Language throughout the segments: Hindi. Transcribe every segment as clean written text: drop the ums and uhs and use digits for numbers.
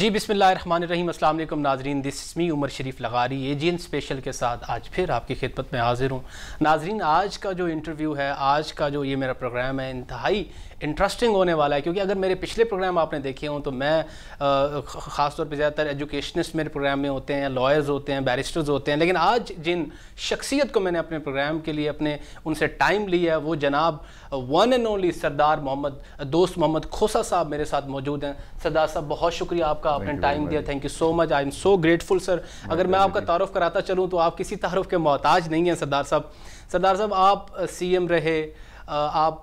जी बिस्मिल्लाहिर्रहमानिर्रहीम। अस्सलाम वालेकुम नाजरीन, this is me Umar Sharif Lagari AGN special के साथ आज फिर आपकी खिदमत में हाजिर हूँ। नाजरीन, आज का जो इंटरव्यू है, आज का जो ये मेरा प्रोग्राम है, इंतहाई इंटरेस्टिंग होने वाला है। क्योंकि अगर मेरे पिछले प्रोग्राम आपने देखे हों तो मैं ख़ास तौर पे ज़्यादातर एजुकेशनिस्ट मेरे प्रोग्राम में होते हैं, लॉयर्स होते हैं, बैरिस्टर्स होते हैं। लेकिन आज जिन शख्सियत को मैंने अपने प्रोग्राम के लिए अपने उनसे टाइम लिया है वो जनाब वन एंड ओनली सरदार दोस्त मोहम्मद खोसा साहब मेरे साथ मौजूद हैं। सरदार साहब, बहुत शुक्रिया आपका, आपने टाइम दिया। Thank you so much, I am so grateful sir. अगर मैं आपका तारुफ कराता चलूँ तो आप किसी तारुफ के मोहताज नहीं हैं सरदार साहब। सरदार साहब, आप सीएम रहे, आप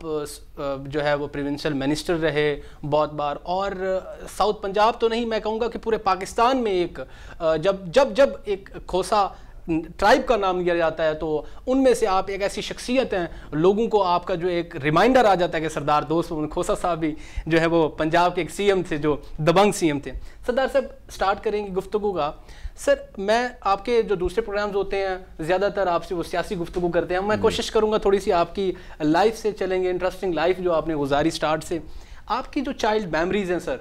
जो है वो प्रोविंशियल मिनिस्टर रहे बहुत बार, और साउथ पंजाब तो नहीं, मैं कहूँगा कि पूरे पाकिस्तान में एक जब एक खोसा ट्राइब का नाम लिया जाता है तो उनमें से आप एक ऐसी शख्सियत हैं, लोगों को आपका जो एक रिमाइंडर आ जाता है कि सरदार दोस्त मोहम्मद खोसा साहब भी जो है वो पंजाब के एक सीएम थे, जो दबंग सीएम थे। सरदार साहब, स्टार्ट करेंगे गुफ्तगू का। सर, मैं आपके जो दूसरे प्रोग्राम्स होते हैं ज़्यादातर आपसे वो सियासी गुफ्तगू करते हैं, मैं कोशिश करूँगा थोड़ी सी आपकी लाइफ से चलेंगे, इंटरेस्टिंग लाइफ जो आपने गुजारी स्टार्ट से, आपकी जो चाइल्ड मेमोरीज़ हैं सर,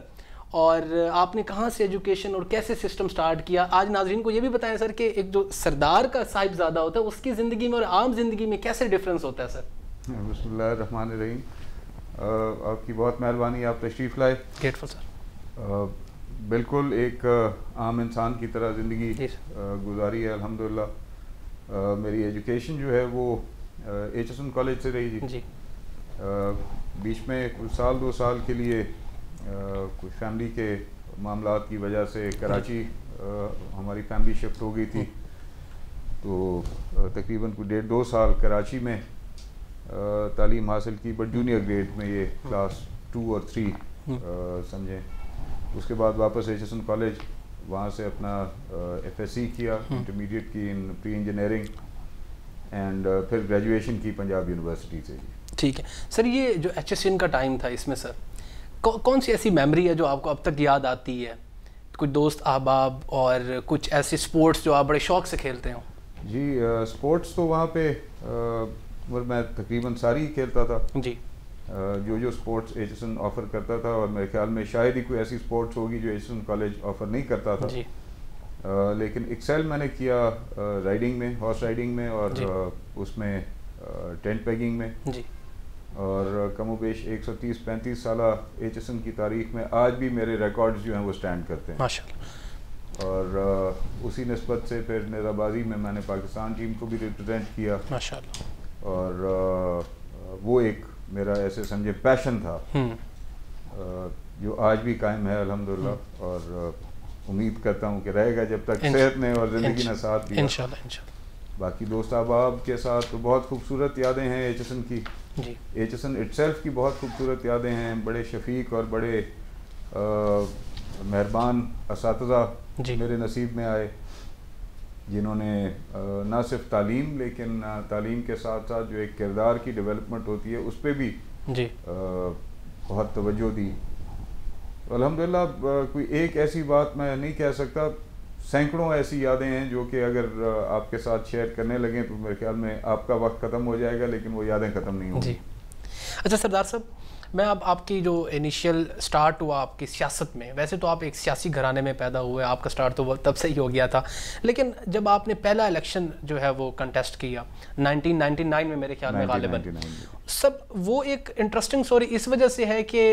और आपने कहाँ से एजुकेशन और कैसे सिस्टम स्टार्ट किया। आज नाजरीन को ये भी बताएं सर कि एक जो सरदार का साहिबजादा होता है उसकी ज़िंदगी में और आम जिंदगी में कैसे डिफरेंस होता है सर। बिस्मिल्लाहिर्रहमानिर्रहीम। आपकी बहुत मेहरबानी, आप तशरीफ़ लाए। Grateful sir. बिल्कुल एक आम इंसान की तरह ज़िंदगी गुजारी है अल्हम्दुलिल्लाह। मेरी एजुकेशन जो है वो HSN कॉलेज से रही जी। बीच में कुछ साल 2 साल के लिए कुछ फैमिली के मामलात की वजह से कराची हमारी फैमिली शिफ्ट हो गई थी, तो तकरीबन कुछ 1.5-2 साल कराची में तालीम हासिल की, बट जूनियर ग्रेड में, ये क्लास 2 और 3 समझें। उसके बाद वापस HSN कॉलेज, वहाँ से अपना FSC किया, इंटरमीडिएट की इन प्री इंजीनियरिंग, एंड फिर ग्रेजुएशन की पंजाब यूनिवर्सिटी से। ठीक है सर, ये जो HSN का टाइम था, इसमें सर कौन सी ऐसी मेमोरी है जो आपको अब तक याद आती है? कुछ दोस्त अहबाब और कुछ ऐसे स्पोर्ट्स जो आप बड़े शौक से खेलते हो? जी, स्पोर्ट्स तो वहाँ पे मैं तकरीबन सारी ही खेलता था जी। जो स्पोर्ट्स HSN ऑफ़र करता था, और मेरे ख्याल में शायद ही कोई ऐसी स्पोर्ट्स होगी जो HSN कॉलेज ऑफ़र नहीं करता था जी। लेकिन एक्सेल मैंने किया राइडिंग में, हॉर्स राइडिंग में, और उसमें टेंट पेगिंग में जी। और कमोबेश 130-135 साल HSN की तारीख में आज भी मेरे रिकॉर्ड्स जो हैं वो स्टैंड करते हैं माशाल्लाह। और उसी निस्बत से फिर नेज़ाबाजी में मैंने पाकिस्तान टीम को भी रिप्रेजेंट किया माशाल्लाह, और वो एक मेरा ऐसे समझे पैशन था जो आज भी कायम है अल्हम्दुलिल्लाह, और उम्मीद करता हूँ कि रहेगा जब तक सेहत ने और ज़िंदगी ने साथ दिया इंशाल्लाह। बाकी दोस्त अहबाब के साथ तो बहुत खूबसूरत यादें हैं HSN की जी। HSN इटसेल्फ की बहुत खूबसूरत यादें हैं। बड़े शफीक और बड़े मेहरबान असातिज़ा मेरे नसीब में आए, जिन्होंने ना सिर्फ तालीम, लेकिन तालीम के साथ साथ जो एक किरदार की डेवलपमेंट होती है उस पर भी जी बहुत तवज्जो दी। अल्हम्दुलिल्लाह कोई एक ऐसी बात मैं नहीं कह सकता, सैकड़ों ऐसी यादें हैं जो कि अगर आपके साथ शेयर करने लगें तो मेरे ख्याल में आपका वक्त ख़त्म हो जाएगा, लेकिन वो यादें ख़त्म नहीं होंगी। अच्छा सरदार साहब, मैं अब आपकी जो इनिशियल स्टार्ट हुआ आपकी सियासत में, वैसे तो आप एक सियासी घराने में पैदा हुए, आपका स्टार्ट तो तब से ही हो गया था, लेकिन जब आपने पहला इलेक्शन जो है वो कंटेस्ट किया 1999 में मेरे ख्याल में गालिबन, सब वो एक इंटरेस्टिंग स्टोरी इस वजह से है कि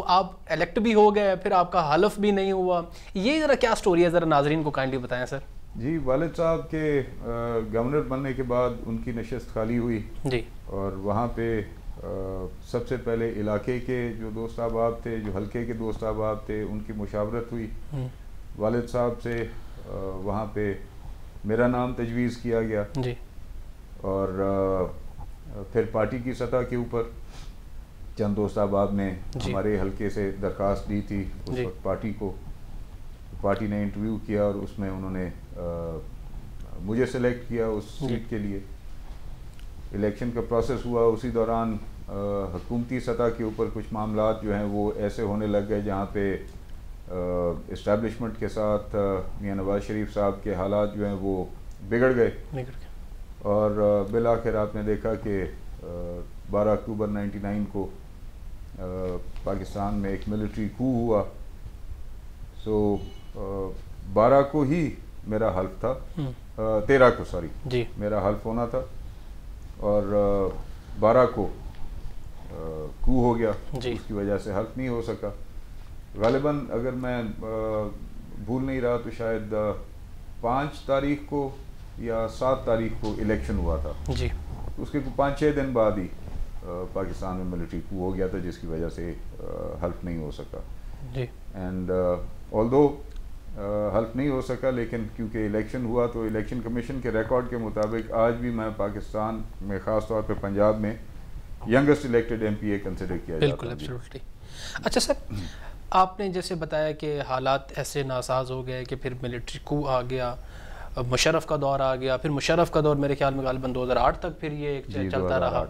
आप इलेक्ट भी हो गए, फिर आपका हलफ भी नहीं हुआ, ये ज़रा क्या स्टोरी है, ज़रा नाजरीन को काइंडली बताएं सर। जी, वालिद साहब के गवर्नर बनने के बाद उनकी नशस्त खाली हुई जी, और वहाँ पे सबसे पहले इलाके के जो दोस्त अहबाब थे, जो हल्के के दोस्त अहबाब थे, उनकी मुशावरत हुई वालिद साहब से, वहाँ पे मेरा नाम तजवीज़ किया गया जी, और फिर पार्टी की सतह के ऊपर चंद दोस्त अहबाब ने हमारे हल्के से दरख्वास्त दी थी उस वक्त पार्टी को। पार्टी ने इंटरव्यू किया और उसमें उन्होंने मुझे सेलेक्ट किया उस सीट के लिए। इलेक्शन का प्रोसेस हुआ, उसी दौरान हुकूमती सतह के ऊपर कुछ मामलात जो हैं वो ऐसे होने लग गए जहाँ पे इस्टेब्लिशमेंट के साथ मियां नवाज शरीफ साहब के हालात जो हैं वो बिगड़ गए, और बिल आखिर आपने देखा कि 12 अक्टूबर 99 को पाकिस्तान में एक मिलिट्री कू हुआ सो 12 को ही मेरा हल्फ था, 13 को सॉरी जी मेरा हल्फ होना था, और 12 को कू हो गया, उसकी वजह से हल्फ नहीं हो सका। गालिबन अगर मैं भूल नहीं रहा तो शायद 5 तारीख को या 7 तारीख को इलेक्शन हुआ था जी। उसके 5-6 दिन बाद ही पाकिस्तान में मिलिट्री कू हो गया था, जिसकी वजह से हल्फ नहीं हो सका जी। एंड ऑल्दो हल्फ नहीं हो सका, लेकिन क्योंकि इलेक्शन हुआ तो इलेक्शन कमीशन के रिकॉर्ड के मुताबिक आज भी मैं पाकिस्तान में ख़ास तौर पे पंजाब में यंगेस्ट इलेक्टेड MPA कंसिडर किया जाता है। बिल्कुल, एब्सोल्युटली। अच्छा सर, आपने जैसे बताया कि हालात ऐसे नासाज हो गए कि फिर मिलिट्री कू आ गया, मुशर्रफ का दौर आ गया, फिर मुशर्रफ का दौर मेरे ख्याल में गालिबन 2008 तक फिर ये चलता रहा।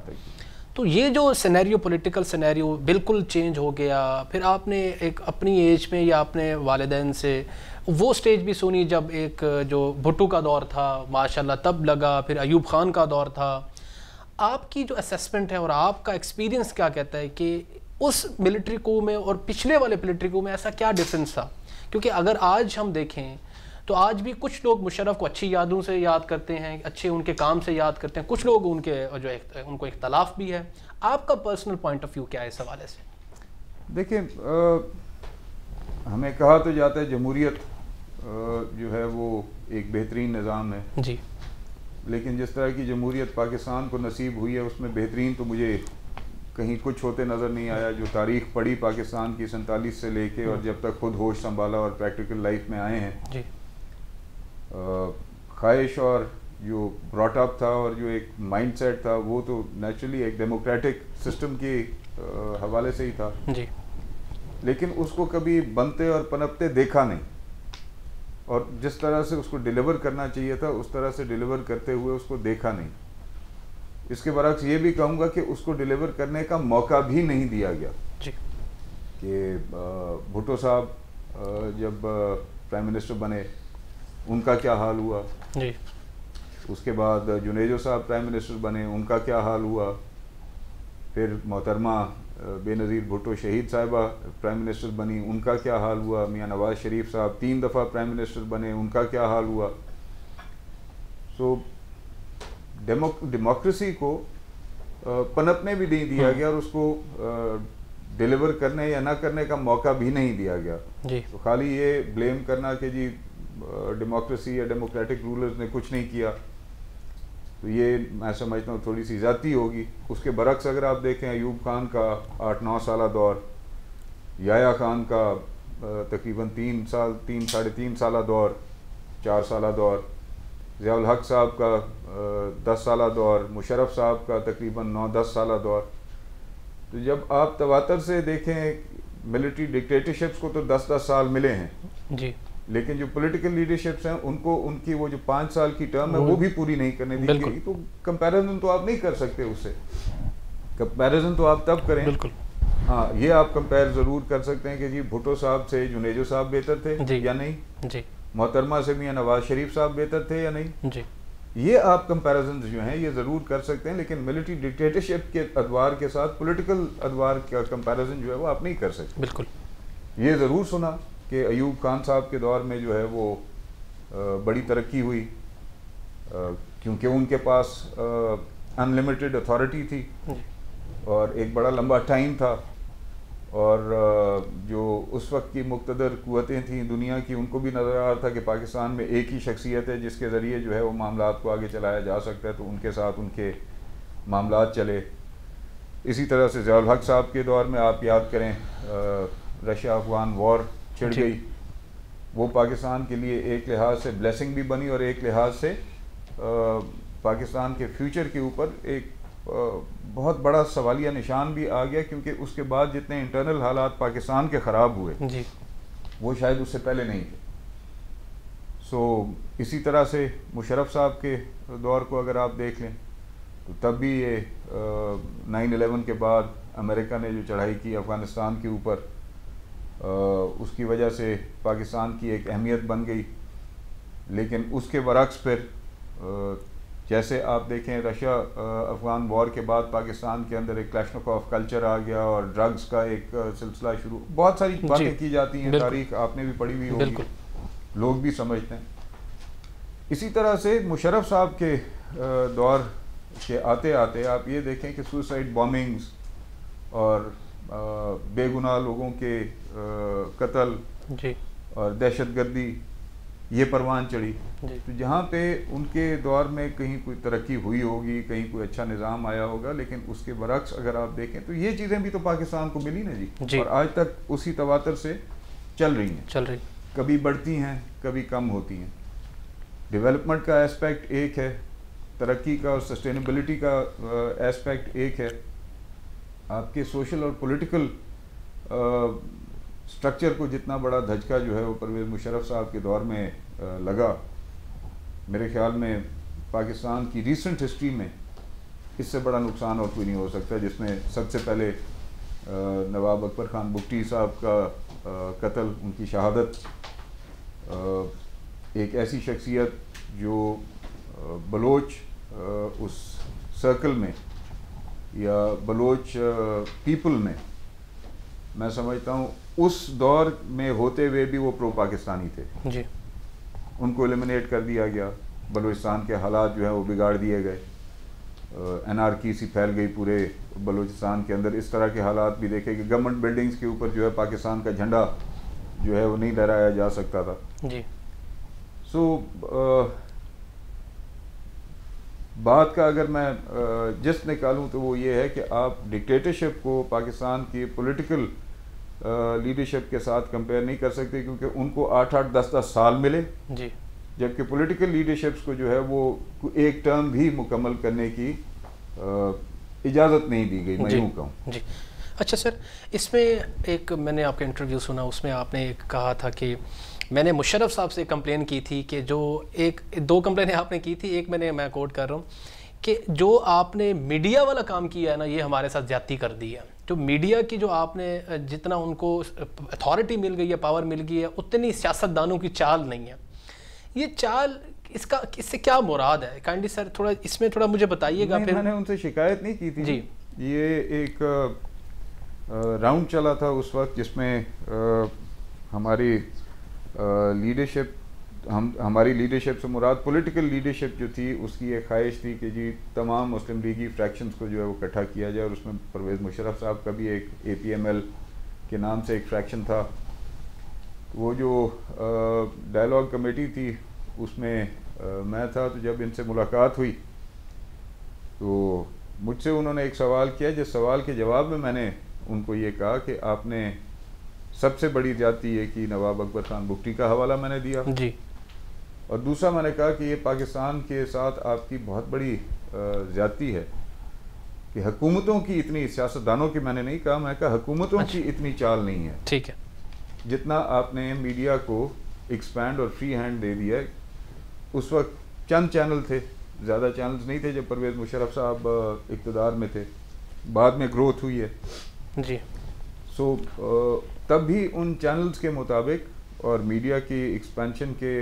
तो ये जो सिनेरियो, पॉलिटिकल सिनेरियो बिल्कुल चेंज हो गया। फिर आपने एक अपनी एज में या अपने वालिदैन से वो स्टेज भी सुनी जब एक जो भुट्टो का दौर था माशाल्लाह तब लगा, फिर अयूब खान का दौर था। आपकी जो असेसमेंट है और आपका एक्सपीरियंस क्या कहता है कि उस मिलिट्री कू में और पिछले वाले मिलिट्री कू में ऐसा क्या डिफरेंस था? क्योंकि अगर आज हम देखें तो आज भी कुछ लोग मुशर्रफ को अच्छी यादों से याद करते हैं, अच्छे उनके काम से याद करते हैं, कुछ लोग उनके जो उनको इख्तलाफ भी है। आपका पर्सनल पॉइंट ऑफ व्यू क्या है इस हवाले से? देखिए, हमें कहा तो जाता है जमहूरियत जो है वो एक बेहतरीन निज़ाम है जी, लेकिन जिस तरह की जमहूरियत पाकिस्तान को नसीब हुई है उसमें बेहतरीन तो मुझे कहीं कुछ होते नज़र नहीं आया। जो तारीख़ पढ़ी पाकिस्तान की 47 से लेके और जब तक खुद होश संभाला और प्रैक्टिकल लाइफ में आए हैं जी, ख्वाहिश और जो ब्रॉटअप था और जो एक माइंडसेट था वो तो नेचुरली एक डेमोक्रेटिक सिस्टम के हवाले से ही था जी, लेकिन उसको कभी बनते और पनपते देखा नहीं, और जिस तरह से उसको डिलीवर करना चाहिए था उस तरह से डिलीवर करते हुए उसको देखा नहीं। इसके बरक्स ये भी कहूँगा कि उसको डिलीवर करने का मौका भी नहीं दिया गया जी। कि भुट्टो साहब जब प्राइम मिनिस्टर बने उनका क्या हाल हुआ जी, उसके बाद जुनेजो साहब प्राइम मिनिस्टर बने उनका क्या हाल हुआ, फिर मोहतरमा बेनज़ीर भुट्टो शहीद साहिबा प्राइम मिनिस्टर बनी उनका क्या हाल हुआ, मियाँ नवाज शरीफ साहब 3 दफ़ा प्राइम मिनिस्टर बने उनका क्या हाल हुआ। सो डेमोक्रेसी को पनपने भी नहीं दिया गया और उसको डिलीवर करने या ना करने का मौका भी नहीं दिया गया जी। तो खाली ये ब्लेम करना कि जी डेमोक्रेसी या डेमोक्रेटिक रूलर्स ने कुछ नहीं किया, तो ये मैं समझता हूँ थोड़ी सी ज़्यादती होगी। उसके बरक्स अगर आप देखें अयूब खान का 8-9 साल दौर, याया खान का तकरीबन 3 साल दौर, 4 साल दौर, ज़ियाउल हक साहब का 10 साल दौर, मुशर्रफ साहब का तकरीबन 9-10 साल दौर। तो जब आप तवातर से देखें मिलिट्री डिक्टेटरशिप्स को तो 10-10 साल मिले हैं जी, लेकिन जो पॉलिटिकल लीडरशिप्स हैं उनको उनकी वो जो 5 साल की टर्म है वो भी पूरी नहीं करने दी गई। तो कंपैरिजन तो आप नहीं कर सकते उससे, कंपैरिजन तो आप तब करें बिल्कुल। हाँ, ये आप कंपेयर ज़रूर कर सकते हैं कि जी भुट्टो साहब से जुनेजो साहब बेहतर थे या नहीं जी, मोहतरमा से मियाँ नवाज शरीफ साहब बेहतर थे या नहीं जी। ये आप कंपैरिजन जो हैं ये ज़रूर कर सकते हैं, लेकिन मिलिट्री डिक्टेटरशिप के अदवार के साथ पॉलिटिकल अदवार का कंपैरिजन जो है वो आप नहीं कर सकते बिल्कुल। ये ज़रूर सुना कि अयूब खान साहब के दौर में जो है वो बड़ी तरक्की हुई क्योंकि उनके पास अनलिमिटेड अथॉरिटी थी और एक बड़ा लंबा टाइम था, और जो उस वक्त की मुक़्तदर क़ुव्वतें थीं दुनिया की उनको भी नज़र आ रहा था कि पाकिस्तान में एक ही शख्सियत है जिसके ज़रिए जो है वो मामलात को आगे चलाया जा सकता है, तो उनके साथ उनके मामलात चले। इसी तरह से ज़ियाउल हक साहब के दौर में आप याद करें रशिया अफगान वॉर छिड़ गई, वो पाकिस्तान के लिए एक लिहाज से ब्लेसिंग भी बनी और एक लिहाज से पाकिस्तान के फ्यूचर के ऊपर एक बहुत बड़ा सवालिया निशान भी आ गया, क्योंकि उसके बाद जितने इंटरनल हालात पाकिस्तान के ख़राब हुए जी, वो शायद उससे पहले नहीं थे। सो इसी तरह से मुशर्रफ साहब के दौर को अगर आप देख लें तो तब भी ये 9/11 के बाद अमेरिका ने जो चढ़ाई की अफ़गानिस्तान के ऊपर, उसकी वजह से पाकिस्तान की एक अहमियत बन गई, लेकिन उसके बरक्स फिर जैसे आप देखें रशिया अफ़गान वॉर के बाद पाकिस्तान के अंदर एक क्लैशनकोव कल्चर आ गया और ड्रग्स का एक सिलसिला शुरू, बहुत सारी बातें की जाती हैं, तारीख आपने भी पढ़ी हुई होगी, लोग भी समझते हैं। इसी तरह से मुशर्रफ साहब के दौर के आते आते आप ये देखें कि सुसाइड बॉम्बिंग्स और बेगुनाह लोगों के कत्ल और दहशतगर्दी ये परवान चढ़ी। तो जहाँ पे उनके दौर में कहीं कोई तरक्की हुई होगी, कहीं कोई अच्छा निज़ाम आया होगा, लेकिन उसके बरक्स अगर आप देखें तो ये चीज़ें भी तो पाकिस्तान को मिली ना जी, और आज तक उसी तवातर से चल रही, कभी बढ़ती हैं कभी कम होती हैं। डेवलपमेंट का एस्पेक्ट एक है, तरक्की का और सस्टेनेबिलिटी का एस्पेक्ट एक है, आपके सोशल और पॉलिटिकल स्ट्रक्चर को जितना बड़ा धचका जो है वो परवेज़ मुशर्रफ साहब के दौर में लगा, मेरे ख्याल में पाकिस्तान की रीसेंट हिस्ट्री में इससे बड़ा नुकसान और कोई नहीं हो सकता, जिसमें सबसे पहले नवाब अकबर ख़ान बुगटी साहब का कत्ल, उनकी शहादत, एक ऐसी शख्सियत जो बलोच उस सर्कल में या बलोच पीपल में, मैं समझता हूँ उस दौर में होते हुए भी वो प्रो पाकिस्तानी थे जी। उनको एलिमिनेट कर दिया गया, बलूचिस्तान के हालात जो है वो बिगाड़ दिए गए, एनआरकी सी फैल गई पूरे बलूचिस्तान के अंदर। इस तरह के हालात भी देखे कि गवर्नमेंट बिल्डिंग्स के ऊपर जो है पाकिस्तान का झंडा जो है वो नहीं लहराया जा सकता था जी। बात का अगर मैं जिस निकालूँ तो वो ये है कि आप डिक्टेटरशिप को पाकिस्तान की पॉलिटिकल लीडरशिप के साथ कंपेयर नहीं कर सकते, क्योंकि उनको 8-8, 10-10 साल मिले जी, जबकि पॉलिटिकल लीडरशिप्स को जो है वो एक टर्म भी मुकम्मल करने की इजाज़त नहीं दी गई, मैं यूँ कहूँ जी। अच्छा सर, इसमें एक मैंने आपका इंटरव्यू सुना, उसमें आपने एक कहा था कि मैंने मुशर्रफ साहब से कंप्लेन की थी कि जो दो कंप्लेनें आपने की थी, एक मैं कोट कर रहा हूँ कि जो आपने मीडिया वाला काम किया है ना, ये हमारे साथ ज्यादती कर दी है। जो मीडिया की जो आपने जितना उनको अथॉरिटी मिल गई है, पावर मिल गई है, उतनी सियासतदानों की चाल नहीं है। ये चाल इससे क्या मुराद है? काइंडली सर थोड़ा इसमें थोड़ा मुझे बताइएगा। फिर मैंने उनसे शिकायत नहीं की थी जी। ये एक राउंड चला था उस वक्त जिसमें हमारी लीडरशिप, हमारी लीडरशिप से मुराद पॉलिटिकल लीडरशिप जो थी, उसकी एक ख्वाहिश थी कि जी तमाम मुस्लिम लीगी फ्रैक्शंस को जो है वो इकट्ठा किया जाए, और उसमें परवेज़ मुशर्रफ साहब का भी एक APML के नाम से एक फ्रैक्शन था। वो जो डायलॉग कमेटी थी उसमें मैं था, तो जब इनसे मुलाकात हुई तो मुझसे उन्होंने एक सवाल किया, जिस सवाल के जवाब में मैंने उनको ये कहा कि आपने सबसे बड़ी ज़्यादती ये कि नवाब अकबर ख़ान बुगटी का हवाला मैंने दिया जी, और दूसरा मैंने कहा कि ये पाकिस्तान के साथ आपकी बहुत बड़ी ज़्यादती है कि हुकूमतों की इतनी, सियासतदानों की मैंने नहीं कहा, मैं कहा हुकूमतों की इतनी चाल नहीं है, ठीक है, जितना आपने मीडिया को एक्सपैंड और फ्री हैंड दे दिया है। उस वक्त चंद चैनल थे, ज़्यादा चैनल्स नहीं थे जब परवेज़ मुशर्रफ साहब इक़्तिदार में थे, बाद में ग्रोथ हुई है जी। तब भी उन चैनल्स के मुताबिक और मीडिया की एक्सपेंशन के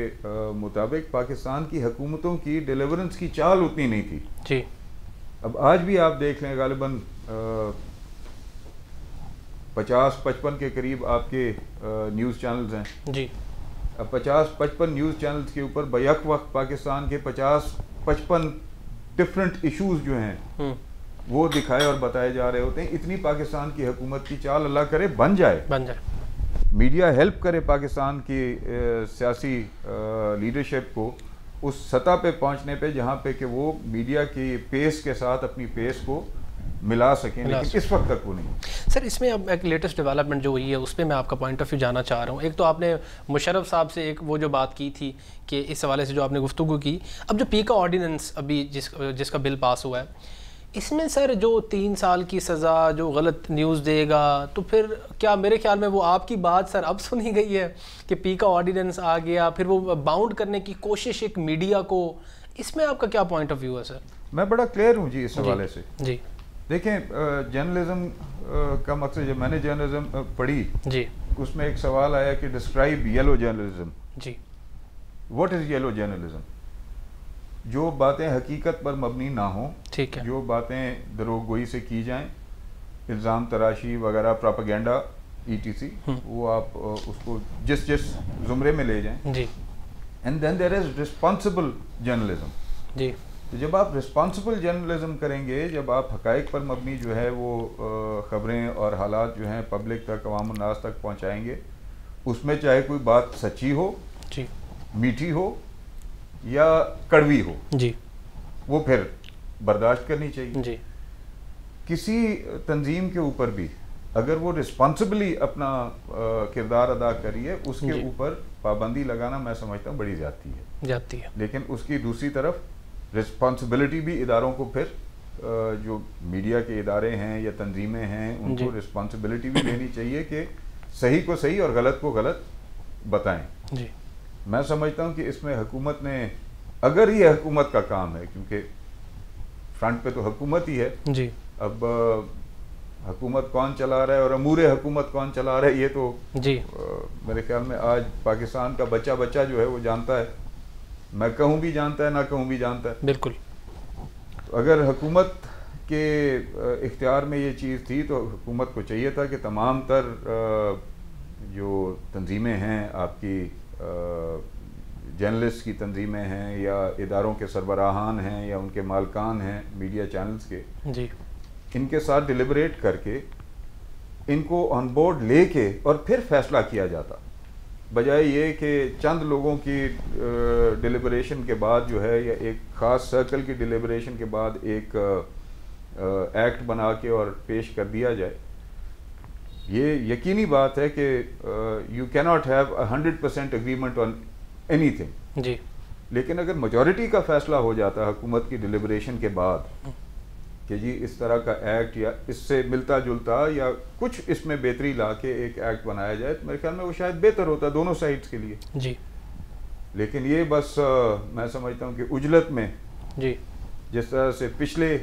मुताबिक पाकिस्तान की हुकूमतों की डिलीवरेंस की चाल उतनी नहीं थी जी। अब आज भी आप देख लें, गालिबन 50-55 के करीब आपके न्यूज़ चैनल्स हैं जी। अब 50-55 न्यूज़ चैनल्स के ऊपर बैक वक्त पाकिस्तान के 50-55 डिफरेंट इशूज़ जो हैं वो दिखाए और बताए जा रहे होते हैं। इतनी पाकिस्तान की हुकूमत की चाल अल्लाह करे बन जाए, मीडिया हेल्प करे पाकिस्तान की सियासी लीडरशिप को उस सतह पे पहुंचने पे जहाँ पे कि वो मीडिया की पेस के साथ अपनी पेस को मिला सकें, लेकिन इस वक्त तक वो नहीं। सर इसमें अब एक लेटेस्ट डेवलपमेंट जो हुई है उस पर मैं आपका पॉइंट ऑफ व्यू जानना चाह रहा हूँ। एक तो आपने मुशर्रफ साहब से एक वो जो बात की थी कि इस हवाले से जो आपने गुफ्तगू की, अब जो पीका ऑर्डिनेंस अभी जिसका बिल पास हुआ है, इसमें सर जो 3 साल की सज़ा जो गलत न्यूज़ देगा, तो फिर क्या मेरे ख्याल में वो आपकी बात सर अब सुनी गई है कि पीका ऑर्डिनेंस आ गया, फिर वो बाउंड करने की कोशिश एक मीडिया को, इसमें आपका क्या पॉइंट ऑफ व्यू है सर? मैं बड़ा क्लियर हूँ जी इस हवाले से जी। देखें, जर्नलिज्म का मकसद, जब मैंने जर्नलिज्म पढ़ी जी, उसमें एक सवाल आया कि डिस्क्राइब येलो जर्नलिज्म जी। What is yellow journalism? जो बातें हकीकत पर मबनी ना हो, ठीक है, जो बातें दरोगोई से की जाएं, इल्ज़ाम तराशी वगैरह, प्रोपेगेंडा ETC, वो आप उसको जिस जिस ज़ुमरे में ले जाएं जी। And then there is responsible journalism जी। तो जब आप रिस्पॉन्सिबल जर्नलिज्म करेंगे, जब आप हक़ाइक़ पर मबनी जो है वो ख़बरें और हालात जो हैं पब्लिक तक, अवाम उन्नास तक पहुँचाएँगे, उसमें चाहे कोई बात सच्ची हो जी, मीठी हो या कड़वी हो जी, वो फिर बर्दाश्त करनी चाहिए। जी, किसी तंजीम के ऊपर भी अगर वो रिस्पॉन्सिबली अपना किरदार अदा करिए, उसके ऊपर पाबंदी लगाना मैं समझता हूँ बड़ी जाती है। लेकिन उसकी दूसरी तरफ रिस्पॉन्सिबिलिटी भी इदारों को फिर जो मीडिया के इदारे हैं या तंजीमें हैं उनको रिस्पॉन्सिबिलिटी भी लेनी चाहिए कि सही को सही और गलत को गलत बताएं। जी। मैं समझता हूँ कि इसमें हुकूमत ने, अगर ये हुकूमत का काम है, क्योंकि फ्रंट पे तो हुकूमत ही है जी, अब हुकूमत कौन चला रहा है और अमूरे हुकूमत कौन चला रहा है ये तो जी मेरे ख्याल में आज पाकिस्तान का बच्चा बच्चा जो है वो जानता है, मैं कहूँ भी जानता है ना कहूँ भी जानता है। बिल्कुल। तो अगर हुकूमत के इख्तियार में ये चीज़ थी तो हुकूमत को चाहिए था कि तमाम तर जो तंजीमें हैं आपकी, जर्नलिस्ट की तंजीमें हैं या इदारों के सरबराहान हैं या उनके मालकान हैं मीडिया चैनल्स के जी, इनके साथ डिलिबरेट करके इनको ऑन बोर्ड लेके और फिर फैसला किया जाता, बजाय ये कि चंद लोगों की डिलिबरेशन के बाद जो है या एक ख़ास सर्कल की डिलिबरेशन के बाद एक एक्ट बना के और पेश कर दिया जाए। ये यकीनी बात है कि you can not have 100% agreement on anything जी, लेकिन अगर मेजॉरिटी का फैसला हो जाता है हुकूमत की डिलिबरेशन के बाद कि जी इस तरह का एक्ट या इससे मिलता जुलता या कुछ इसमें बेहतरी ला के एक एक्ट बनाया जाए, तो मेरे ख्याल में वो शायद बेहतर होता दोनों साइड्स के लिए जी। लेकिन ये बस मैं समझता हूँ कि उजलत में जी, जिस तरह से पिछले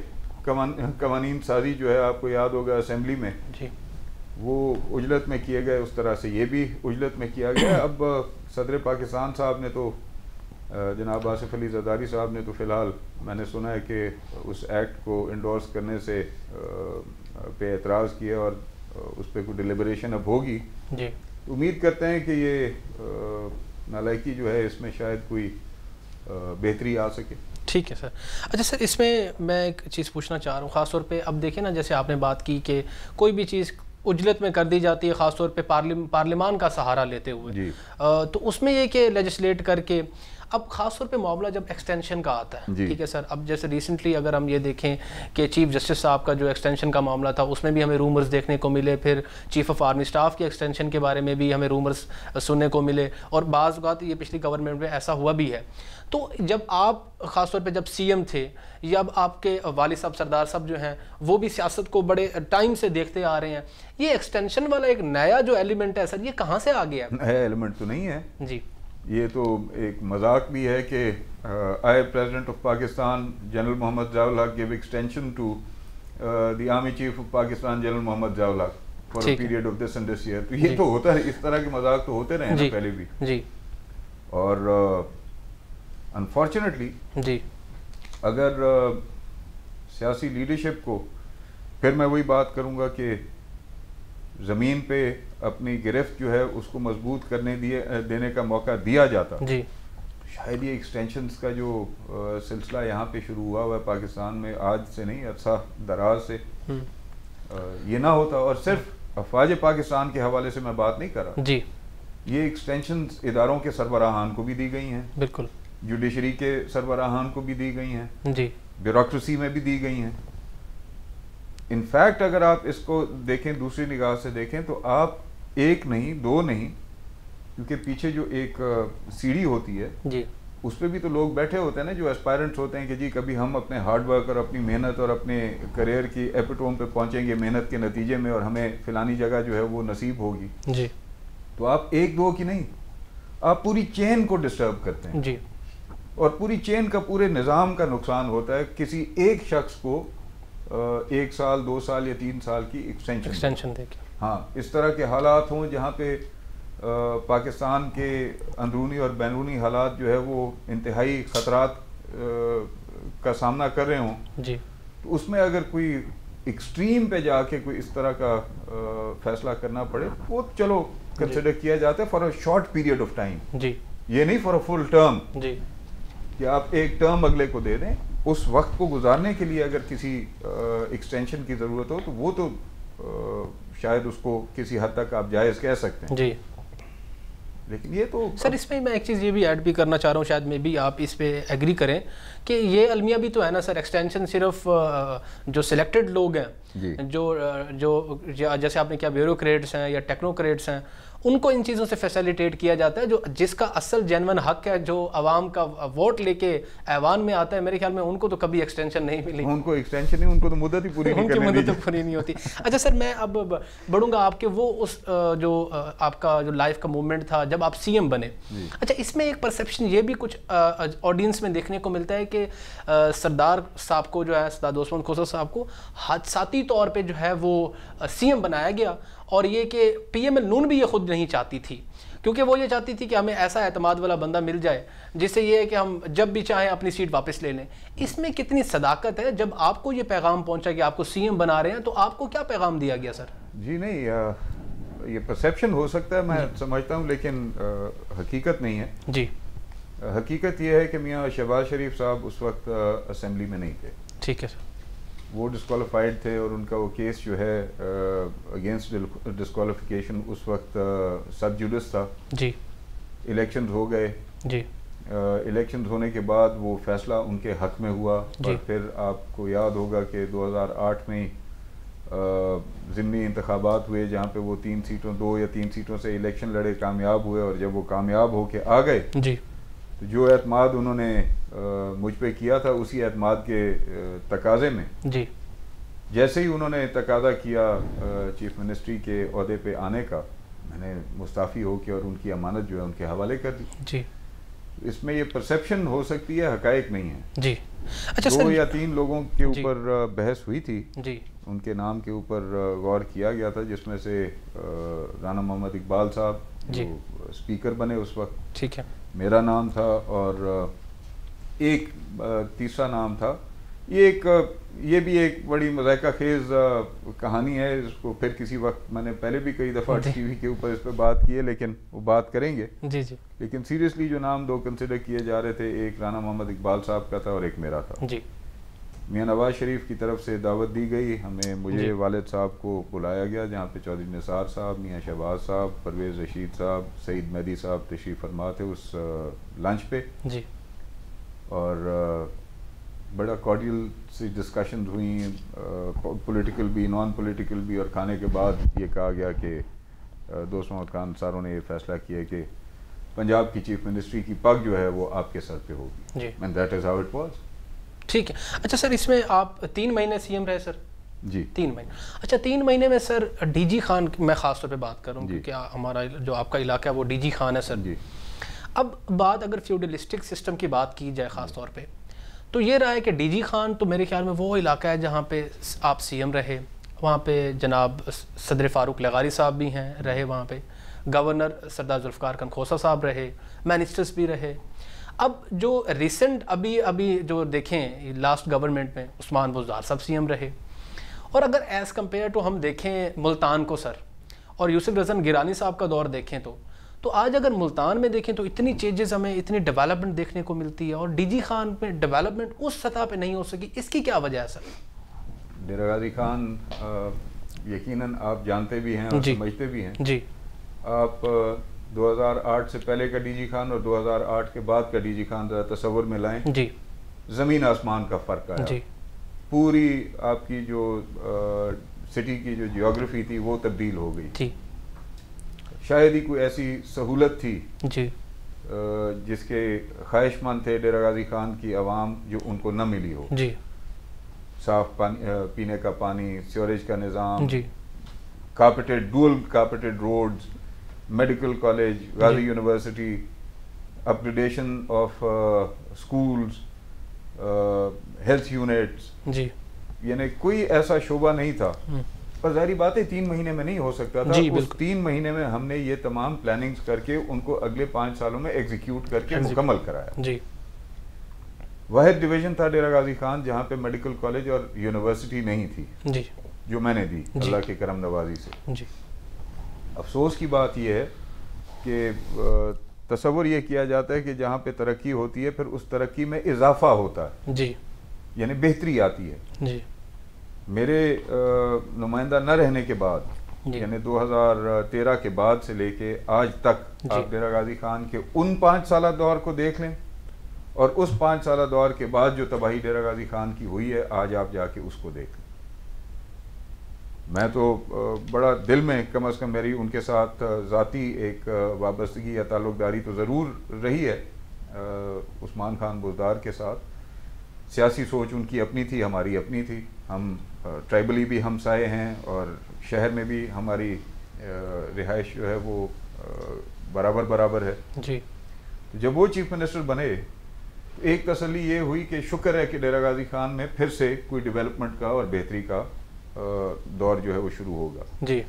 कवानीन साजी जो है आपको याद होगा असेंबली में जी, वो उजलत में किए गए, उस तरह से ये भी उजलत में किया गया। अब सदर पाकिस्तान साहब ने तो जनाब आसिफ अली ज़रदारी साहब ने तो फ़िलहाल मैंने सुना है कि उस एक्ट को इंडोर्स करने से पे एतराज़ किया और उस पर कोई डिलिबरेशन अब होगी जी। उम्मीद करते हैं कि ये नालायकी जो है इसमें शायद कोई बेहतरी आ सके। ठीक है सर। अच्छा सर, इसमें मैं एक चीज़ पूछना चाह रहा हूँ, ख़ास तौर पे अब देखिए ना, जैसे आपने बात की कि कोई भी चीज़ उजलत में कर दी जाती है, ख़ासतौर पे पार्लिमान का सहारा लेते हुए जी। तो उसमें ये कि लेजिस्लेट करके, अब ख़ास तौर पे मामला जब एक्सटेंशन का आता है, ठीक है सर, अब जैसे रिसेंटली अगर हम ये देखें कि चीफ जस्टिस साहब का जो एक्सटेंशन का मामला था उसमें भी हमें रूमर्स देखने को मिले, फिर चीफ ऑफ आर्मी स्टाफ के एक्सटेंशन के बारे में भी हमें रूमर्स सुनने को मिले, और बाज़ औक़ात ये पिछली गवर्नमेंट में ऐसा हुआ भी है। तो जब आप ख़ास तौर पे जब CM थे या अब आपके वालिद साहब सरदार साहब जो हैं वो भी सियासत को बड़े टाइम से देखते आ रहे हैं, ये एक्सटेंशन वाला एक नया जो एलिमेंट है सर, ये कहाँ से आ गया? नया एलिमेंट तो नहीं है जी, ये तो एक मजाक भी है कि I president of Pakistan general Mohammad Zia-ul Haq give extension to the army chief of Pakistan general Mohammad Zia-ul Haq for a period of this and this year. तो ये तो होता है, इस तरह के मजाक तो होते रहे ना पहले भी जी। और अनफॉर्चुनेटली जी, अगर सियासी लीडरशिप को, फिर मैं वही बात करूँगा कि ज़मीन पे अपनी गिरफ्त जो है उसको मजबूत करने देने का मौका दिया जाता जी, शायद ये एक्सटेंशंस का जो सिलसिला यहाँ पे शुरू हुआ है पाकिस्तान में, आज से नहीं अरसा दराज से ये ना होता। और सिर्फ अफवाज पाकिस्तान के हवाले से मैं बात नहीं कर रहा जी, ये एक्सटेंशंस इदारों के सरबराहान को भी दी गई हैं, बिल्कुल, जुडिशरी के सरबराहान को भी दी गई हैं जी, ब्यूरोक्रेसी में भी दी गई हैं। इनफैक्ट अगर आप इसको देखें, दूसरी निगाह से देखें, तो आप एक नहीं दो नहीं, क्योंकि पीछे जो एक सीढ़ी होती है जी, उस पर भी तो लोग बैठे होते हैं ना, जो एस्पायरेंट्स होते हैं कि जी कभी हम अपने हार्ड वर्क और अपनी मेहनत और अपने करियर की एपिटोम पे पहुंचेंगे मेहनत के नतीजे में, और हमें फ़िलानी जगह जो है वो नसीब होगी जी। तो आप एक दो की नहीं, आप पूरी चेन को डिस्टर्ब करते हैं जी, और पूरी चेन का, पूरे निज़ाम का नुकसान होता है किसी एक शख्स को 1 साल 2 साल या 3 साल की एक्सटेंशन देके। हाँ, इस तरह के हालात हों जहाँ पे पाकिस्तान के अंदरूनी और बैरूनी हालात जो है वो इंतहाई ख़तरात का सामना कर रहे हों जी, तो उसमें अगर कोई एक्सट्रीम पे जाके कोई इस तरह का फैसला करना पड़े वो चलो कंसिडर किया जाता है for a short period of time जी, ये नहीं फॉर अ फुल टर्म जी, कि आप एक टर्म अगले को दे दें। उस वक्त को गुजारने के लिए अगर किसी एक्सटेंशन की ज़रूरत हो तो वो तो शायद उसको किसी हद तक आप जायज़ कह सकते हैं जी। लेकिन ये तो सर इसमें मैं एक चीज़ ये भी ऐड भी करना चाह रहा हूँ, शायद मे भी आप इस पे एग्री करें कि ये अलमिया भी तो है ना सर, एक्सटेंशन सिर्फ जो सिलेक्टेड लोग हैं जो जैसे आपने क्या ब्यूरोक्रेट्स हैं या टेक्नोक्रेट्स हैं उनको इन चीज़ों से फैसिलिटेट किया जाता है, जो जिसका असल जेन्युइन हक है, जो आवाम का वोट लेके ऐवान में आता है, मेरे ख्याल में उनको तो कभी एक्सटेंशन नहीं मिली। उनको एक्सटेंशन नहीं, उनको तो मुद्दत ही पूरी नहीं करने दी। मुद्दत पूरी नहीं होती। अच्छा सर मैं अब बढ़ूंगा आपके वो उस जो आपका जो लाइफ का मूवमेंट था जब आप सीएम बने। अच्छा इसमें एक परसेप्शन ये भी कुछ ऑडियंस में देखने को मिलता है कि सरदार साहब को जो है, सरदार दोस्त मोहम्मद खोसर साहब को हादसाती तौर पर जो है वो सीएम बनाया गया, और ये कि पीएमएल नून भी ये खुद नहीं चाहती थी, क्योंकि वो ये चाहती थी कि हमें ऐसा एतमाद वाला बंदा मिल जाए जिससे ये है कि हम जब भी चाहें अपनी सीट वापस ले लें। इसमें कितनी सदाकत है? जब आपको ये पैगाम पहुंचा कि आपको सीएम बना रहे हैं तो आपको क्या पैगाम दिया गया सर? जी नहीं, ये परसेप्शन हो सकता है, मैं समझता हूँ, लेकिन हकीकत नहीं है जी। हकीकत ये है कि मियाँ शहबाज शरीफ साहब उस वक्त असेंबली में नहीं थे। ठीक है सर। वो डिस्क्वालीफाइड थे और उनका वो केस जो है अगेंस्ट डिस्क्वालिफिकेशन उस वक्त सब जुडिस था जी। इलेक्शंस हो गए जी। इलेक्शंस होने के बाद वो फैसला उनके हक में हुआ, और फिर आपको याद होगा कि 2008 में ज़िमनी इंतखाबात हुए जहाँ पे वो 2 या 3 सीटों से इलेक्शन लड़े, कामयाब हुए, और जब वो कामयाब होके आ गए जी, तो जो एतमाद उन्होंने मुझ पे किया था उसी एतमाद के तकाजे में जी, जैसे ही उन्होंने तकाजा किया चीफ मिनिस्ट्री के ओहदे पे आने का, मैंने मुस्ताफ़ी हो के और उनकी अमानत जो है उनके हवाले कर दी जी। इसमें ये परसेप्शन हो सकती है, हकायक नहीं है जी। अच्छा 2 या 3 लोगों के ऊपर बहस हुई थी जी, उनके नाम के ऊपर गौर किया गया था, जिसमें से राना मोहम्मद इकबाल साहब जो स्पीकर बने उस वक्त, ठीक है, मेरा नाम था, और एक तीसरा नाम था। ये भी एक बड़ी मज़ाक़ा खेज़ कहानी है, इसको फिर किसी वक्त, मैंने पहले भी कई दफ़ा टीवी के ऊपर इस पर बात की है, लेकिन वो बात करेंगे जी जी। लेकिन सीरियसली जो नाम 2 कंसिडर किए जा रहे थे, एक राना मोहम्मद इकबाल साहब का था और एक मेरा था जी। मियाँ नवाज शरीफ की तरफ से दावत दी गई हमें, मुझे वालिद साहब को बुलाया गया, जहाँ पे चौधरी निसार साहब, मियाँ शहबाज साहब, परवेज़ रशीद साहब, सईद मेहदी साहब तशरीफ़ फरमा थे उस लंच पे जी। और बड़ा कॉर्डियल सी डिस्कशन हुई, पॉलिटिकल भी, नॉन पॉलिटिकल भी, और खाने के बाद ये कहा गया कि दोस्त मोहम्मद खान सारों ने ये फैसला किया कि पंजाब की चीफ मिनिस्ट्री की पग जो है वो आपके सर पे होगी, and that is how it was. ठीक है। अच्छा सर इसमें आप 3 महीने सीएम रहे सर जी? 3 महीने। अच्छा 3 महीने में सर डीजी खान, मैं ख़ास तौर पे बात कर रहा हूँ क्योंकि हमारा जो आपका इलाका है वो डीजी खान है सर जी। अब बात अगर फ्यूडलिस्टिक सिस्टम की बात की जाए ख़ास तौर पे, तो ये रहा है कि डीजी खान तो मेरे ख्याल में वो इलाका है जहाँ पे आप सीएम रहे, वहाँ पे जनाब सदर फ़ारूक लगारी साहब भी हैं रहे, वहाँ पे गवर्नर सरदार जुल्फ़िकार खान खोसा साहब रहे, मिनिस्टर्स भी रहे। अब जो रिसेंट अभी जो देखें लास्ट गवर्नमेंट में उस्मान बुज़दार साहब सीएम रहे, और अगर एज़ कम्पेयर टू हम देखें मुल्तान को सर, और यूसुफ रज़न गिरानी साहब का दौर देखें तो आज अगर मुल्तान में देखें तो इतनी चेंजेस हमें, इतनी डेवलपमेंट देखने को मिलती है, और डीजी खान में डेवलपमेंट उस सतह पे नहीं हो सकी, इसकी क्या वजह है सर? डेरा गाजी खान यकीनन आप जानते भी हैं और समझते भी हैं जी। आप 2008 से पहले का डीजी खान और 2008 के बाद का डीजी खान ज़रा तस्वुर में लाएं जी, ज़मीन आसमान का फ़र्क आया जी। पूरी आपकी जो सिटी की जो जियोग्राफी थी वो तब्दील हो गई जी। शायद ही कोई ऐसी सहूलत थी जी जिसके ख्वाहिशमंद थे डेरा गाजी खान की आवाम जो उनको न मिली हो जी। साफ पानी, पीने का पानी, सीवरेज का निज़ाम जी, carpeted, dual carpeted roads, medical college, Ghazi university, upgradation of schools, health units जी, यानी कोई ऐसा शोबा नहीं था। पर ज़ाहिर बात है 3 महीने में नहीं हो सकता था। उस 3 महीने में हमने ये तमाम प्लानिंग्स करके उनको अगले 5 सालों में एग्जीक्यूट करके मुकम्मल कराया जी। वाहिद डिवीज़न था डेरा गाजी खान जहाँ पे मेडिकल कॉलेज और यूनिवर्सिटी नहीं थी जी, जो मैंने दी अल्लाह की करम नवाजी से जी। अफसोस की बात यह है कि तसव्वुर ये किया जाता है कि जहाँ पे तरक्की होती है फिर उस तरक्की में इजाफा होता है जी, यानी बेहतरी आती है जी। मेरे नुमाइंदा न रहने के बाद यानी 2013 के बाद से लेके आज तक आप डेरा गाजी खान के उन 5 साल दौर को देख लें और उस 5 साल दौर के बाद जो तबाही डेरा गाजी खान की हुई है आज आप जाके उसको देख लें। मैं तो बड़ा दिल में कम अज़ कम मेरी उनके साथ ज़ाती एक वाबस्तगी या ताल्लुक़दारी तो ज़रूर रही है उस्मान खान बुज़दार के साथ। सियासी सोच उनकी अपनी थी, हमारी अपनी थी। हम ट्राइबली भी हमसाए हैं और शहर में भी हमारी रिहाइश जो है वो बराबर बराबर है जी। तो जब वो चीफ मिनिस्टर बने एक तसल्ली ये हुई कि शुक्र है कि डेरा गाजी खान में फिर से कोई डेवलपमेंट का और बेहतरी का दौर जो है वो शुरू होगा जी।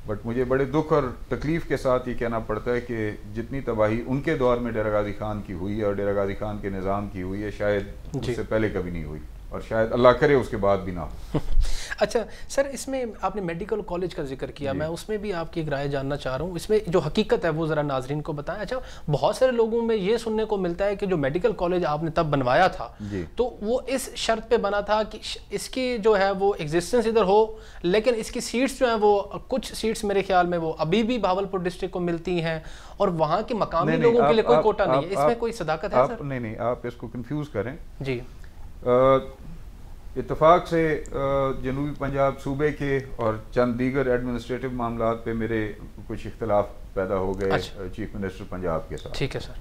बट मुझे बड़े दुख और तकलीफ़ के साथ ये कहना पड़ता है कि जितनी तबाही उनके दौर में डेरा गाजी खान की हुई है और डेरा गाजी खान के निज़ाम की हुई है शायद उससे पहले कभी नहीं हुई और शायद अल्लाह करे उसके बाद भी ना हो। अच्छा सर, इसमें आपने मेडिकल कॉलेज का जिक्र किया, मैं उसमें भी आपकी एक राय जानना चाह रहा हूँ। इसमें जो हकीकत है वो ज़रा नाजरीन को बताएं। अच्छा, बहुत सारे लोगों में ये सुनने को मिलता है कि जो मेडिकल कॉलेज आपने तब बनवाया था तो वो इस शर्त पे बना था कि इसकी जो है वो एग्जिस्टेंस इधर हो, लेकिन इसकी सीट्स जो हैं वो कुछ सीट्स मेरे ख्याल में वो अभी भी भावलपुर डिस्ट्रिक्ट को मिलती हैं और वहाँ के मकामी लोगों के लिए कोई कोटा नहीं है। इसमें कोई सदाकत है सर? नहीं, आप इसको कंफ्यूज करें जी। इत्तेफाक से जनूबी पंजाब सूबे के और चंद दीगर एडमिनिस्ट्रेटिव मामलात पे मेरे कुछ इख्तलाफ पैदा हो गए चीफ मिनिस्टर पंजाब के साथ। ठीक है सर।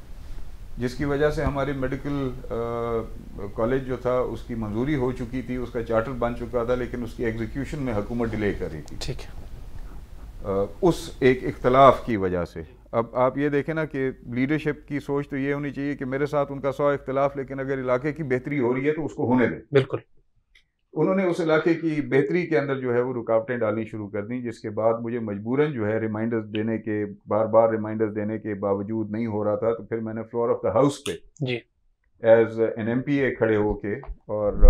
जिसकी वजह से हमारी मेडिकल कॉलेज जो था उसकी मंजूरी हो चुकी थी, उसका चार्टर बन चुका था, लेकिन उसकी एग्जीक्यूशन में हुकूमत डिले कर रही थी। ठीक है। उस एक इख्तलाफ की वजह से अब आप ये देखें ना कि लीडरशिप की सोच तो ये होनी चाहिए कि मेरे साथ उनका 100 इख्तलाफ, लेकिन अगर इलाके की बेहतरी हो रही है तो उसको होने दें। बिल्कुल। उन्होंने उस इलाके की बेहतरी के अंदर जो है वो रुकावटें डालनी शुरू कर दी, जिसके बाद मुझे मजबूरन जो है रिमाइंडर्स देने के बार बार रिमाइंडर्स देने के बावजूद नहीं हो रहा था। तो फिर मैंने फ्लोर ऑफ द हाउस पे जी एज एन MPA खड़े होके और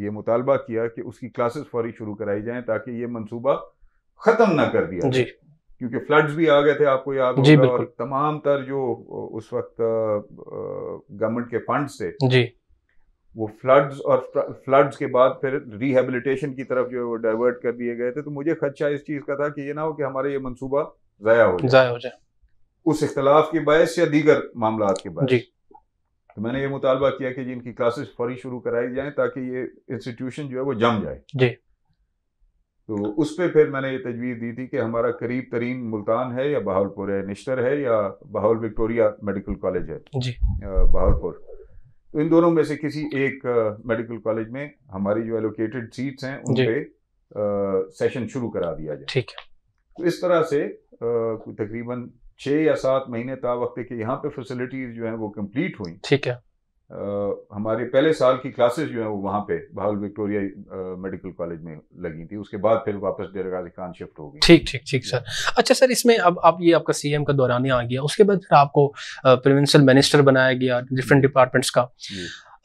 ये मुतालबा किया कि उसकी क्लासेस फौरी शुरू कराई जाएं ताकि ये मंसूबा ख़त्म ना कर दिया जी। क्योंकि फ्लड्स भी आ गए थे, आपको याद होगा, और तमाम तर जो उस वक्त गवर्नमेंट के फंड्स थे जी वो फ्लड्स के बाद फिर रिहेबिलिटेशन की तरफ जो है वो डाइवर्ट कर दिए गए थे। तो मुझे खदशा इस चीज़ का था कि ये ना हो कि हमारा ये मंसूबा ज़ाया हो जाए उस इख्तलाफ की बायस या दीगर मामलात के बायस। तो मैंने ये मुतालबा किया कि जिनकी क्लासेस फौरी शुरू कराई जाएं ताकि ये इंस्टीट्यूशन जो है वो जम जाए जी। तो उस पर फिर मैंने ये तजवीज़ दी थी कि हमारा करीब तरीन मुल्तान है या बहावलपुर है, निश्तर है या बहावल विक्टोरिया मेडिकल कॉलेज है जी बहावलपुर। तो इन दोनों में से किसी एक मेडिकल कॉलेज में हमारी जो एलोकेटेड सीट्स हैं उन पे सेशन शुरू करा दिया जाए। ठीक है। तो इस तरह से तकरीबन 6 या 7 महीने ता वक्त के यहाँ पे फैसिलिटीज जो हैं वो कंप्लीट हुई। ठीक है। हमारे पहले साल की क्लासेस जो हैं वो वहाँ पे बहावल विक्टोरिया मेडिकल कॉलेज में लगी थी, उसके बाद फिर वापस डेरा गाजी खान शिफ्ट हो गई। ठीक सर। अच्छा सर, इसमें अब आप ये आपका CM का दौरानिया आ गया, उसके बाद फिर आपको प्रोविंशियल मिनिस्टर बनाया गया डिफरेंट डिपार्टमेंट्स का।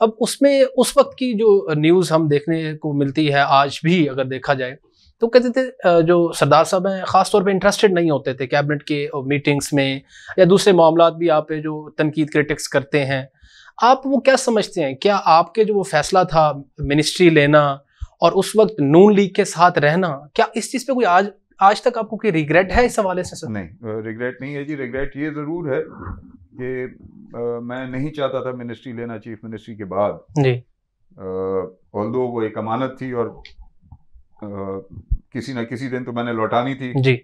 अब उसमें उस वक्त की जो न्यूज़ हम देखने को मिलती है आज भी अगर देखा जाए तो कहते थे जो सरदार साहब हैं ख़ास तौर पे इंटरेस्टेड नहीं होते थे कैबिनेट के मीटिंग्स में या दूसरे मामलात भी आप पे जो तनकीद क्रिटिक्स करते हैं। आप वो क्या समझते हैं, क्या आपके जो वो फैसला था मिनिस्ट्री लेना और उस वक्त नून लीग के साथ रहना, क्या इस चीज़ पे कोई आज तक आपको कोई रिग्रेट है इस हवाले से सर? नहीं, रिग्रेट नहीं है जी। रिग्रेट ये ज़रूर है कि मैं नहीं चाहता था मिनिस्ट्री लेना चीफ मिनिस्ट्री के बाद जी। ऑल्दो वो एक अमानत थी और किसी न किसी दिन तो मैंने लौटानी थी जी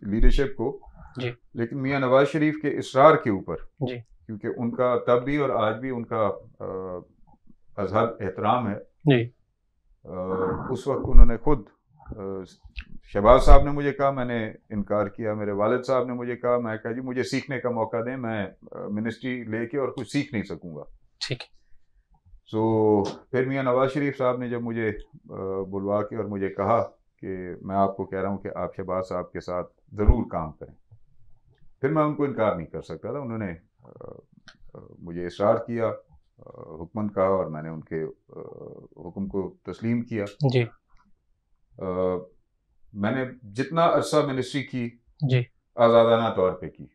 लीडरशिप को जी। लेकिन मियां नवाज शरीफ के इसरार के ऊपर जी, क्योंकि उनका तब भी और आज भी उनका अज़हद एहतराम है जी। उस वक्त उन्होंने खुद शहबाज साहब ने मुझे कहा, मैंने इनकार किया। मेरे वालिद साहब ने मुझे कहा, मैं कहा जी मुझे सीखने का मौका दें, मैं मिनिस्ट्री लेके और कुछ सीख नहीं सकूंगा। ठीक। तो फिर मियां नवाज शरीफ साहब ने जब मुझे बुलवा के और मुझे कहा कि मैं आपको कह रहा हूँ कि आप शहबाज साहब के साथ ज़रूर काम करें, फिर मैं उनको इनकार नहीं कर सकता था। उन्होंने मुझे इसरार किया हुक्मन कहा और मैंने उनके हुक्म को तस्लीम किया जी। मैंने जितना अरसा मिनिस्ट्री की जी आज़ादाना तौर पे की,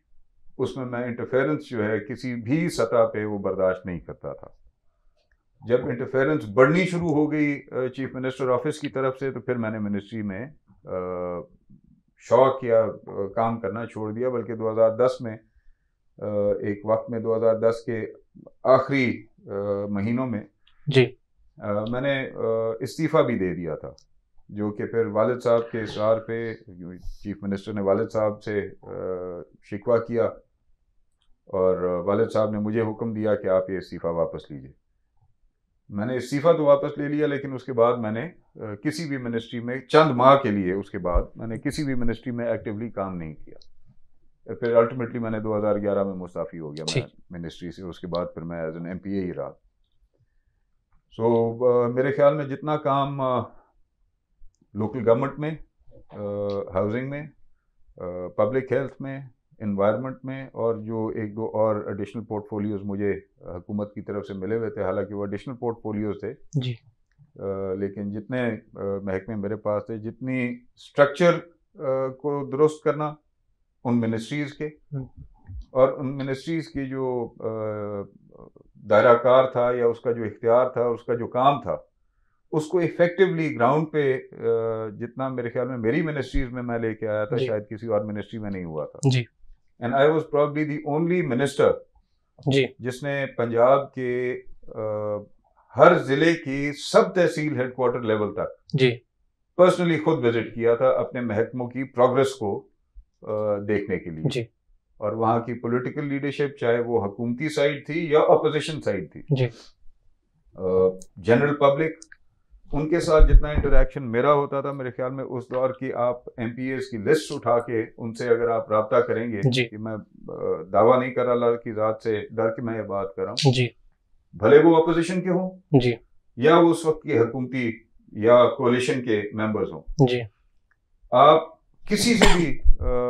उसमें मैं इंटरफेरेंस जो है किसी भी सतह पे वो बर्दाश्त नहीं करता था। जब इंटरफेरेंस बढ़नी शुरू हो गई चीफ मिनिस्टर ऑफिस की तरफ से, तो फिर मैंने मिनिस्ट्री में शौक या काम करना छोड़ दिया। बल्कि 2010 में एक वक्त में 2010 के आखिरी महीनों में जी मैंने इस्तीफ़ा भी दे दिया था, जो कि फिर वालिद साहब के इसरार पे चीफ मिनिस्टर ने वालिद साहब से शिकवा किया और वालिद साहब ने मुझे हुक्म दिया कि आप ये इस्तीफ़ा वापस लीजिए। मैंने इस्तीफ़ा तो वापस ले लिया, लेकिन उसके बाद मैंने किसी भी मिनिस्ट्री में चंद माह के लिए उसके बाद मैंने किसी भी मिनिस्ट्री में एक्टिवली काम नहीं किया। फिर अल्टीमेटली मैंने 2011 में मुस्ताफ़ी हो गया मैं मिनिस्ट्री से। उसके बाद फिर मैं एज एन MPA ही रहा। सो मेरे ख्याल में जितना काम लोकल गवर्नमेंट में, हाउसिंग में, पब्लिक हेल्थ में, एनवायरनमेंट में, और जो एक दो और एडिशनल पोर्टफोलियोज मुझे हुकूमत की तरफ से मिले हुए थे, हालांकि वो एडिशनल पोर्टफोलियोज थे जी, लेकिन जितने महकमे मेरे पास थे, जितनी स्ट्रक्चर को दुरुस्त करना उन मिनिस्ट्रीज़ के और उन मिनिस्ट्रीज़ की जो दायराकार था या उसका जो इख्तियार था, उसका जो काम था, उसको इफेक्टिवली ग्राउंड पे जितना मेरे ख्याल में मेरी मिनिस्ट्रीज में मैं लेके आया था, शायद किसी और मिनिस्ट्री में नहीं हुआ था जी। And I was probably the only minister जी जिसने पंजाब के हर जिले की सब तहसील हेडक्वार्टर लेवल तक जी पर्सनली खुद विजिट किया था अपने महकमों की प्रोग्रेस को देखने के लिए जी। और वहाँ की पॉलिटिकल लीडरशिप, चाहे वो हुकूमती साइड थी या अपोजिशन साइड थी, जी, जनरल पब्लिक, उनके साथ जितना इंटरेक्शन मेरा होता था, मेरे ख्याल में उस दौर की आप MPAs की लिस्ट उठा के उनसे अगर आप रब्ता करेंगे, कि मैं दावा नहीं कर रहा अल्लाह की ज़ात से, डर के मैं ये बात कर रहा हूँ जी, भले वो अपोजिशन के हों जी, या वो उस वक्त के हुकूमती या कोalition के मेंबर्स हों, जी, आप किसी से भी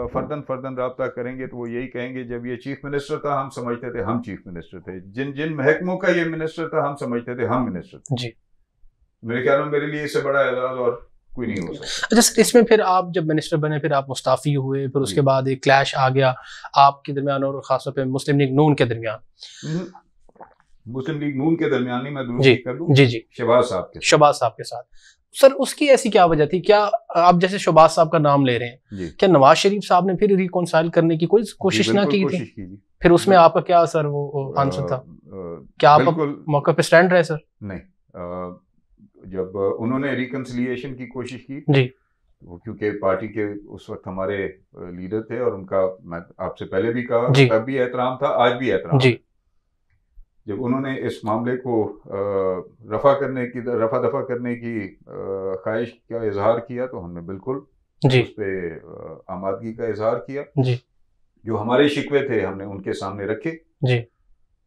फर्दन रब्ता करेंगे तो वो यही कहेंगे, जब ये चीफ मिनिस्टर था हम समझते थे हम चीफ मिनिस्टर थे, जिन जिन महकमों का ये मिनिस्टर था हम समझते थे हम मिनिस्टर थे। जी। मेरे ख्याल में मेरे लिए इससे बड़ा एजाज और कोई नहीं हो सकता। अच्छा, इसमें फिर आप जब मिनिस्टर बने, फिर आप मुस्ताफ़ी हुए, फिर उसके बाद एक क्लैश आ गया आपके दरमियान और खासतौर पे मुस्लिम लीग नून के दरमियान। मुस्लिम लीग नून के दरमियान नहीं, मैं दुरुस्ती कर दूं, जी जी, शहबाज साहब के साथ। सर, उसकी ऐसी क्या वजह थी? क्या आप जैसे शहबाज साहब का नाम ले रहे हैं, क्या नवाज शरीफ साहब ने फिर रिकॉन्साइल करने की कोई कोशिश ना की थी? फिर उसमें आपका क्या सर वो आंसर था? क्या आप मौके पे स्टैंड रहे सर? नहीं, जब उन्होंने रिकंसिलिएशन की कोशिश की जी, वो क्योंकि पार्टी के उस वक्त हमारे लीडर थे और उनका मैं आपसे पहले भी कहा, तब भी एहतराम था, आज भी एहतराम जी। जब उन्होंने इस मामले को रफा दफा करने की ख्वाहिश का इजहार किया, तो हमने बिल्कुल उस पर आमादगी का इजहार किया जी। जो हमारे शिकवे थे हमने उनके सामने रखे जी।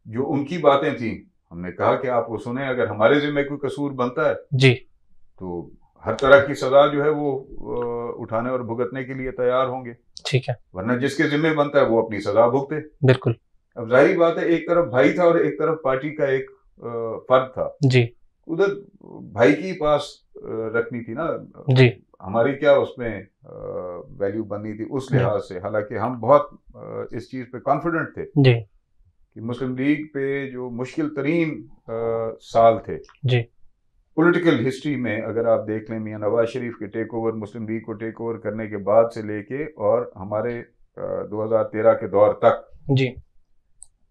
जो उनकी बातें थी हमने कहा कि आप वो सुने, अगर हमारे जिम्मे कोई कसूर बनता है जी तो हर तरह की सजा जो है वो उठाने और भुगतने के लिए तैयार होंगे, ठीक है, वरना जिसके जिम्मे बनता है वो अपनी सजा भुगते। बिल्कुल। अब जाहिर बात है, एक तरफ भाई था और एक तरफ पार्टी का एक फर्द था जी, उधर भाई की पास रखनी थी ना जी, हमारी क्या उसमें वैल्यू बननी थी उस लिहाज से। हालांकि हम बहुत इस चीज पे कॉन्फिडेंट थे जी कि मुस्लिम लीग पे जो मुश्किल तरीन साल थे जी पॉलिटिकल हिस्ट्री में, अगर आप देख लें मियां नवाज शरीफ के टेक ओवर, मुस्लिम लीग को टेक ओवर करने के बाद से लेके और हमारे 2013 के दौर तक जी,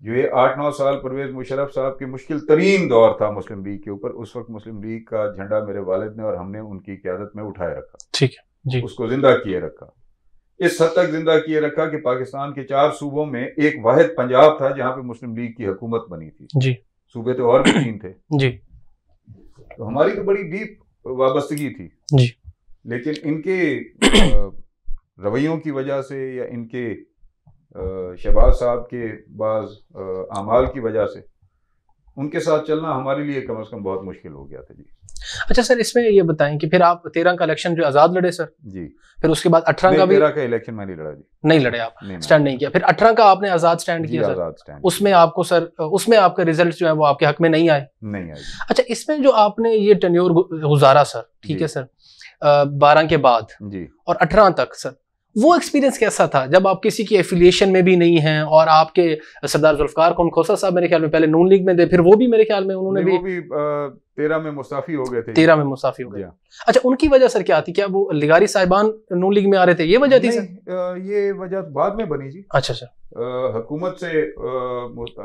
जो ये 8-9 साल परवेज मुशर्रफ साहब के मुश्किल तरीन दौर था मुस्लिम लीग के ऊपर, उस वक्त मुस्लिम लीग का झंडा मेरे वालिद ने और हमने उनकी क़यादत में उठाए रखा, ठीक है जी, उसको जिंदा किए रखा, इस हद तक जिंदा किए रखा कि पाकिस्तान के 4 सूबों में एक वाहिद पंजाब था जहां पे मुस्लिम लीग की हुकूमत बनी थी जी, सूबे तो और भी 3 थे जी, तो हमारी तो बड़ी डीप वाबस्तगी थी जी, लेकिन इनके रवैयों की वजह से या इनके शहबाज साहब के बाज आमाल की वजह से उनके साथ चलना हमारे लिए कम से कम बहुत मुश्किल हो गया था जी। अच्छा सर, इसमें ये बताएं कि फिर आप 13 का इलेक्शन जो आजाद लड़े सर जी, फिर उसके बाद 18 का भी 13 का इलेक्शन मैंने लड़ा जी, नहीं लड़े आप, स्टैंड नहीं किया, फिर 18 का आपने आजाद स्टैंड किया सर, आजाद स्टैंड, उसमें आपको सर उसमें आपके रिजल्ट जो है वो आपके हक में नहीं आए? अच्छा, इसमें जो आपने ये टेन्योर गुजारा सर, ठीक है सर, 12 के बाद जी और 18 तक सर, वो एक्सपीरियंस कैसा था जब आप किसी की एफिलिएशन में भी नहीं हैं और आपके सरदार जुल्फकार कौन खोसा साहब मेरे ख्याल में पहले नून लीग में थे, फिर वो भी मेरे ख्याल में उन्होंने भी 13 में मुस्ताफी हो गए थे, 13 में मुस्ताफी हो गए। अच्छा, उनकी वजह सर क्या थी? क्या वो लिगारी साहिबान नून लीग में आ रहे थे, ये वजह थी सर? ये वजह बाद में बनी जी। अच्छा सर, हुकूमत से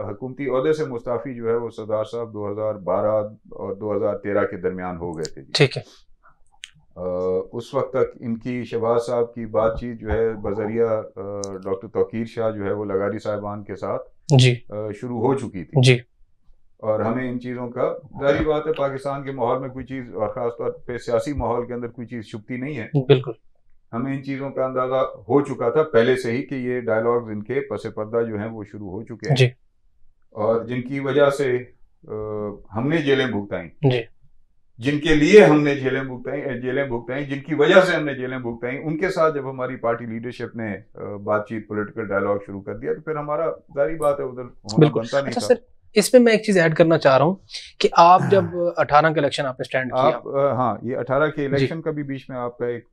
हुकूमती ओहदे से मुस्ताफी जो है वो सरदार साहब 2012 और 2013 के दरमियान हो गए थे। ठीक है। उस वक्त तक इनकी शहबाज साहब की बातचीत जो है बजरिया डॉक्टर तौकीर शाह जो है वो लगारी साहिबान के साथ जी शुरू हो चुकी थी जी, और हमें इन चीज़ों का, जाहिर बात है पाकिस्तान के माहौल में कोई चीज़ और ख़ास तौर पे सियासी माहौल के अंदर कोई चीज़ छुपती नहीं है, बिल्कुल हमें इन चीज़ों का अंदाज़ा हो चुका था पहले से ही कि ये डायलॉग्स इनके पसे पर्दा जो हैं वो शुरू हो चुके हैं जी, और जिनकी वजह से हमने जेलें भुगताई जी, जिनके लिए हमने जेलें भुगताई जिनकी वजह से हमने जेलें भुगताई, उनके साथ जब हमारी पार्टी लीडरशिप ने बातचीत पॉलिटिकल डायलॉग शुरू कर दिया तो फिर हमारा जारी बात है उधर होना बनता नहीं था। सर, इसमें मैं एक चीज ऐड करना चाह रहा हूँ कि आप जब 18 का इलेक्शन आपने स्टैंड किया, हाँ, ये 18 के इलेक्शन का भी बीच में आपका एक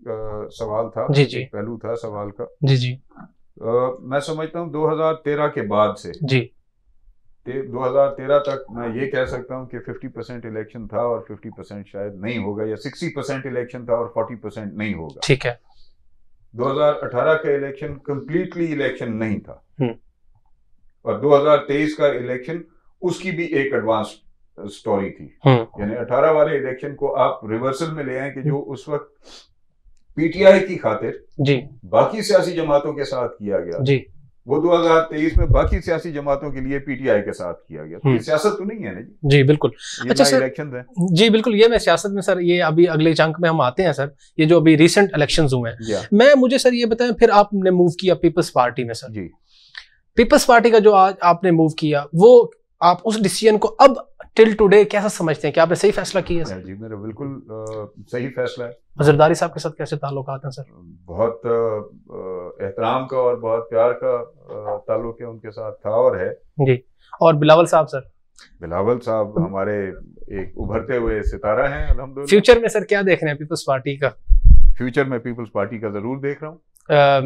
सवाल था, जी जी, पहलू था सवाल का, जी जी, मैं समझता हूँ 2013 के बाद से जी 2013 तक मैं ये कह सकता हूँ कि 50% इलेक्शन था और 50% शायद नहीं होगा, या 60% इलेक्शन था और 40% नहीं होगा। ठीक है। 2018 का इलेक्शन कंप्लीटली इलेक्शन नहीं था और 2023 का इलेक्शन उसकी भी एक एडवांस स्टोरी थी, यानी 18 वाले इलेक्शन को आप रिवर्सल में ले आए कि जो उस वक्त पीटीआई की खातिर जी बाकी सियासी जमातों के साथ किया गया जी, वो 2023 में बाकी सियासी जमातों के लिए पीटीआई के साथ किया गया। तो ये सियासत तो नहीं है ना जी। जी बिल्कुल। अच्छा सर, इलेक्शन है जी बिल्कुल, ये मैं सियासत में सर, ये अभी अगले चंक में हम आते हैं सर, ये जो अभी रिसेंट इलेक्शंस हुए हैं, मैं मुझे सर ये बताएं, फिर आपने मूव किया पीपल्स पार्टी में सर जी, पीपल्स पार्टी का जो आज आपने मूव किया, वो आप उस डिसीजन को अब टिल टुडे कैसा समझते हैं कि आपने सही फैसला किया सर? जी मेरा बिल्कुल सही फैसला है। जरदारी साहब के साथ कैसे ताल्लुकात हैं सर? बहुत एहतराम का और बहुत प्यार का ताल्लुक है उनके साथ, था और है जी। और बिलावल साहब सर? बिलावल साहब हमारे एक उभरते हुए सितारा हैं अल्हम्दुलिल्लाह। फ्यूचर में सर क्या देख रहे हैं पीपल्स पार्टी का? फ्यूचर में पीपल्स पार्टी का जरूर देख रहा हूँ,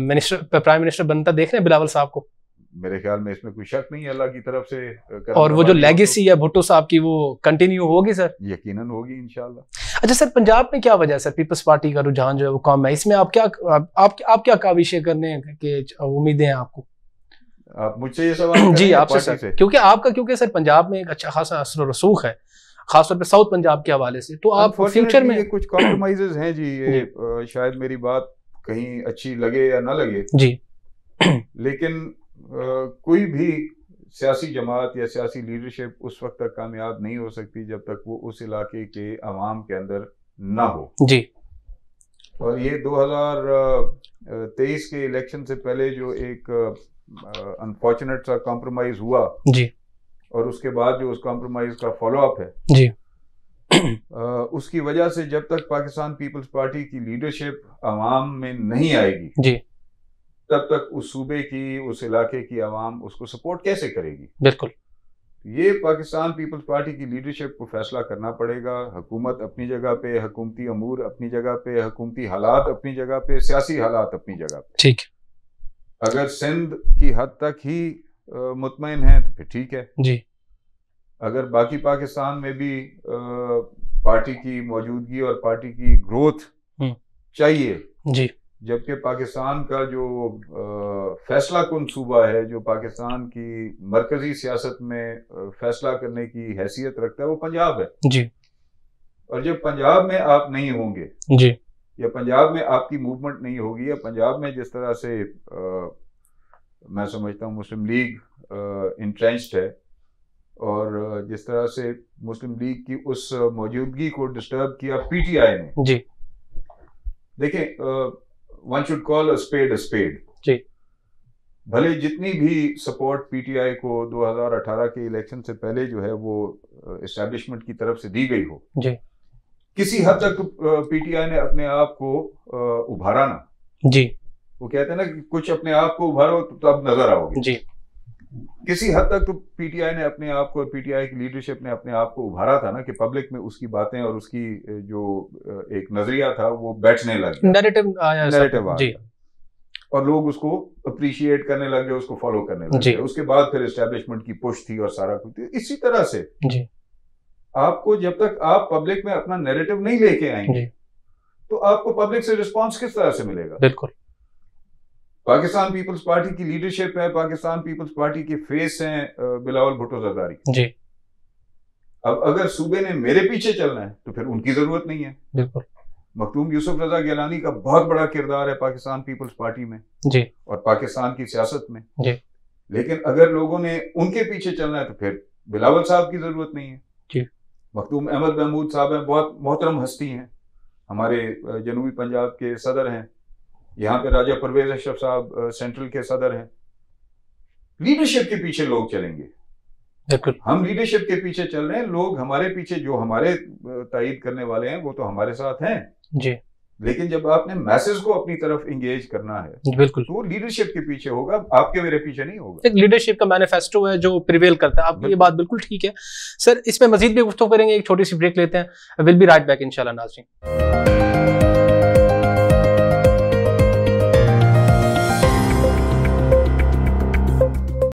मिनिस्टर प्राइम मिनिस्टर बनता देख रहे हैं बिलावल साहब को? मेरे ख्याल में इसमें कोई शक नहीं है, अल्लाह की तरफ से। और वो जो लेगेसी है भुट्टो साहब की वो कंटिन्यू होगी सर? यकीनन होगी इंशाल्लाह। अच्छा सर, पंजाब में क्या वजह है सर पीपल्स पार्टी का रुझान जो है वो कम है, इसमें आप क्या आप क्या काविशें करने की उम्मीदें हैं आपको? आप मुझसे ये सवाल जी आपसे सर, क्योंकि सर पंजाब में एक अच्छा खासा असर और रसूख है, खासतौर पे साउथ पंजाब के हवाले से, तो आप फ्यूचर में कुछ कॉम्प्रोमाइजेस हैं जी, ये शायद मेरी बात कहीं अच्छी लगे या ना लगे जी, लेकिन कोई भी सियासी जमात या सियासी लीडरशिप उस वक्त तक कामयाब नहीं हो सकती जब तक वो उस इलाके के अवाम के अंदर ना हो जी। और ये 2023 के इलेक्शन से पहले जो एक अनफॉर्चुनेट सा कॉम्प्रोमाइज हुआ जी, और उसके बाद जो उस कॉम्प्रोमाइज का फॉलो अप है जी, उसकी वजह से जब तक पाकिस्तान पीपल्स पार्टी की लीडरशिप अवाम में नहीं आएगी जी, तब तक उस सूबे की, उस इलाके की आवाम उसको सपोर्ट कैसे करेगी? बिल्कुल। ये पाकिस्तान पीपल्स पार्टी की लीडरशिप को फैसला करना पड़ेगा। हुकूमत अपनी जगह पे, हुकूमती अमूर अपनी जगह पे, हुकूमती हालात अपनी जगह पे, सियासी हालात अपनी जगह पे। ठीक है। अगर सिंध की हद तक ही मुतमईन है तो फिर ठीक है जी। अगर बाकी पाकिस्तान में भी पार्टी की मौजूदगी और पार्टी की ग्रोथ चाहिए जी, जबकि पाकिस्तान का जो फैसला कुन सूबा है, जो पाकिस्तान की मरकजी सियासत में फैसला करने की हैसियत रखता है, वो पंजाब है जी। और जब पंजाब में आप नहीं होंगे जी, या पंजाब में आपकी मूवमेंट नहीं होगी, या पंजाब में जिस तरह से मैं समझता हूँ मुस्लिम लीग इंट्रेंच्ड है और जिस तरह से मुस्लिम लीग की उस मौजूदगी को डिस्टर्ब किया पीटीआई ने जी, देखें one should call a spade जी। भले जितनी भी सपोर्ट पीटीआई को 2018 के इलेक्शन से पहले जो है वो एस्टैब्लिशमेंट की तरफ से दी गई हो जी, किसी हद तक पीटीआई ने अपने आप को उभारा ना जी, वो कहते हैं ना कि कुछ अपने आप को उभारो तो अब नजर आओगे जी, किसी हद तक तो पीटीआई ने अपने आप को और पीटीआई की लीडरशिप ने अपने आप को उभारा था ना कि पब्लिक में उसकी बातें और उसकी जो एक नजरिया था वो बैठने लग गया, नैरेटिव आया जी, और लोग उसको अप्रिशिएट करने लग गए, उसको फॉलो करने लग गए। उसके बाद फिर एस्टेब्लिशमेंट की पुश थी और सारा कुछ। इसी तरह से जी, आपको जब तक आप पब्लिक में अपना नैरेटिव नहीं लेके आएंगे तो आपको पब्लिक से रिस्पांस किस तरह से मिलेगा? बिल्कुल। पाकिस्तान पीपल्स पार्टी की लीडरशिप है, पाकिस्तान पीपल्स पार्टी के फेस हैं बिलावल भुट्टो जरदारी जी। अब अगर सूबे ने मेरे पीछे चलना है तो फिर उनकी जरूरत नहीं है। बिल्कुल। मखदूम यूसुफ रजा गिलानी का बहुत बड़ा किरदार है पाकिस्तान पीपल्स पार्टी में जी और पाकिस्तान की सियासत में जी। लेकिन अगर लोगों ने उनके पीछे चलना है तो फिर बिलावल साहब की जरूरत नहीं है जी। मखदूम अहमद महमूद साहब हैं, बहुत मोहतरम हस्ती हैं, हमारे जनूबी पंजाब के सदर हैं। यहाँ पे राजा परवेज अशरफ साहब सेंट्रल के सदर हैं। लीडरशिप के पीछे लोग चलेंगे, हम लीडरशिप के पीछे चल रहे हैं। लोग हमारे पीछे जो हमारे तायीद करने वाले हैं वो तो हमारे साथ हैं जी, लेकिन जब आपने मैसेज को अपनी तरफ इंगेज करना है बिल्कुल तो लीडरशिप के पीछे होगा, आपके मेरे पीछे नहीं होगा। एक लीडरशिप का मैनिफेस्टो है जो प्रिवेल करता है। आपकी ये बात बिल्कुल ठीक है सर। इसमें मजीद भी गुफ्तगू करेंगे, एक छोटी सी ब्रेक लेते हैं। विल बी राइट बैक इंशाल्लाह नाज़रीन।